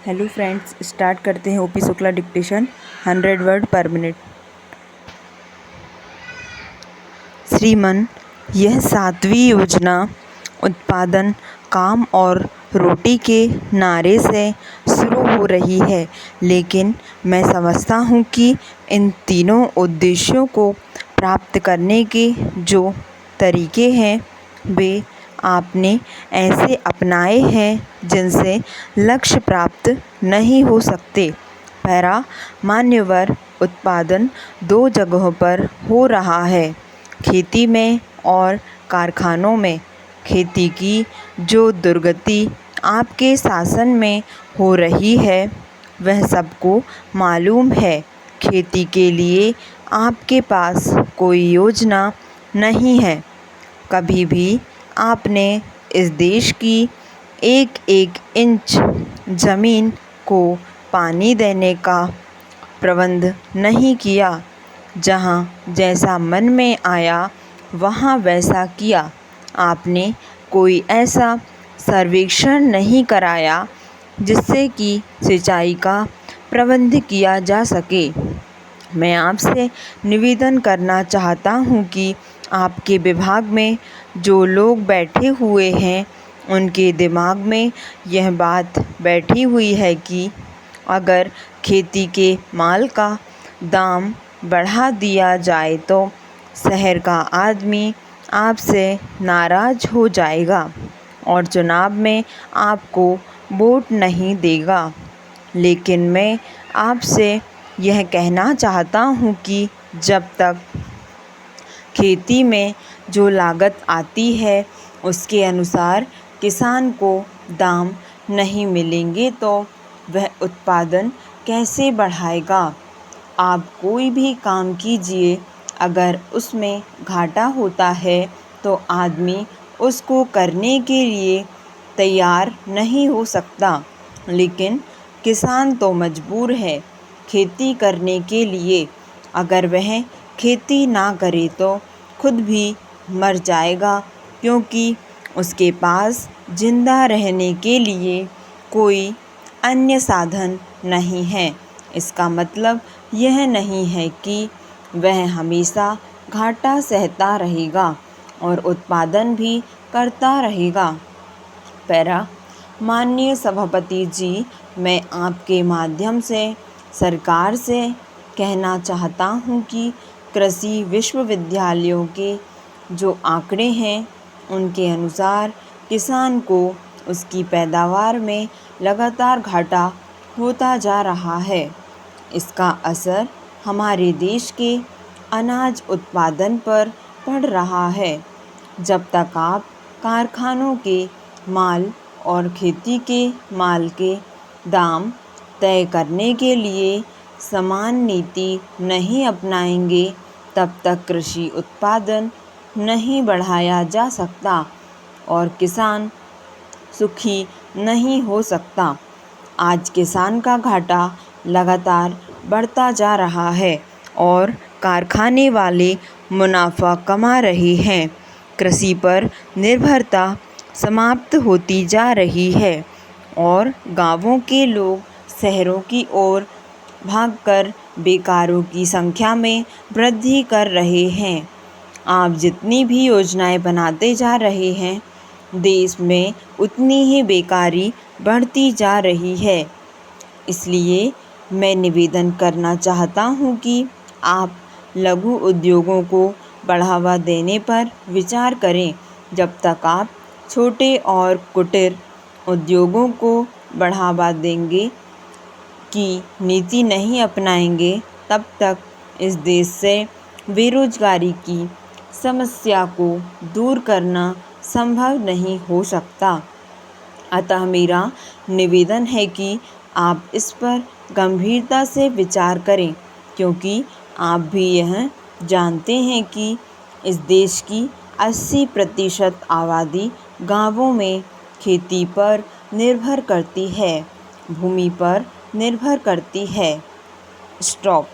Hello friends, start करते हैं OP Shukla dictation 100 word पर मिनट। श्रीमान, यह 7वीं योजना उत्पादन, काम और रोटी के नारे से शुरू हो रही है, लेकिन मैं समझता हूँ कि इन तीनों उद्देश्यों को प्राप्त करने के जो तरीके हैं वे आपने ऐसे अपनाए हैं जिनसे लक्ष्य प्राप्त नहीं हो सकते। पैरा, मान्यवर उत्पादन 2 जगहों पर हो रहा है, खेती में और कारखानों में। खेती की जो दुर्गति आपके शासन में हो रही है वह सबको मालूम है। खेती के लिए आपके पास कोई योजना नहीं है। कभी भी आपने इस देश की एक एक इंच ज़मीन को पानी देने का प्रबंध नहीं किया। जहाँ जैसा मन में आया वहाँ वैसा किया। आपने कोई ऐसा सर्वेक्षण नहीं कराया जिससे कि सिंचाई का प्रबंध किया जा सके। मैं आपसे निवेदन करना चाहता हूँ कि आपके विभाग में जो लोग बैठे हुए हैं उनके दिमाग में यह बात बैठी हुई है कि अगर खेती के माल का दाम बढ़ा दिया जाए तो शहर का आदमी आपसे नाराज़ हो जाएगा और चुनाव में आपको वोट नहीं देगा। लेकिन मैं आपसे यह कहना चाहता हूँ कि जब तक खेती में जो लागत आती है उसके अनुसार किसान को दाम नहीं मिलेंगे तो वह उत्पादन कैसे बढ़ाएगा। आप कोई भी काम कीजिए, अगर उसमें घाटा होता है तो आदमी उसको करने के लिए तैयार नहीं हो सकता, लेकिन किसान तो मजबूर है खेती करने के लिए। अगर वह खेती ना करे तो खुद भी मर जाएगा, क्योंकि उसके पास जिंदा रहने के लिए कोई अन्य साधन नहीं है। इसका मतलब यह नहीं है कि वह हमेशा घाटा सहता रहेगा और उत्पादन भी करता रहेगा। पैरा, माननीय सभापति जी, मैं आपके माध्यम से सरकार से कहना चाहता हूँ कि कृषि विश्वविद्यालयों के जो आंकड़े हैं उनके अनुसार किसान को उसकी पैदावार में लगातार घाटा होता जा रहा है। इसका असर हमारे देश के अनाज उत्पादन पर पड़ रहा है। जब तक आप कारखानों के माल और खेती के माल के दाम तय करने के लिए समान नीति नहीं अपनाएंगे, तब तक कृषि उत्पादन नहीं बढ़ाया जा सकता और किसान सुखी नहीं हो सकता। आज किसान का घाटा लगातार बढ़ता जा रहा है और कारखाने वाले मुनाफा कमा रहे हैं। कृषि पर निर्भरता समाप्त होती जा रही है और गांवों के लोग शहरों की ओर भागकर बेकारों की संख्या में वृद्धि कर रहे हैं। आप जितनी भी योजनाएं बनाते जा रहे हैं, देश में उतनी ही बेकारी बढ़ती जा रही है। इसलिए मैं निवेदन करना चाहता हूँ कि आप लघु उद्योगों को बढ़ावा देने पर विचार करें। जब तक आप छोटे और कुटीर उद्योगों को बढ़ावा देंगे की नीति नहीं अपनाएंगे, तब तक इस देश से बेरोजगारी की समस्या को दूर करना संभव नहीं हो सकता। अतः मेरा निवेदन है कि आप इस पर गंभीरता से विचार करें, क्योंकि आप भी यह जानते हैं कि इस देश की 80% आबादी गांवों में खेती पर निर्भर करती है, भूमि पर निर्भर करती है। स्टॉप।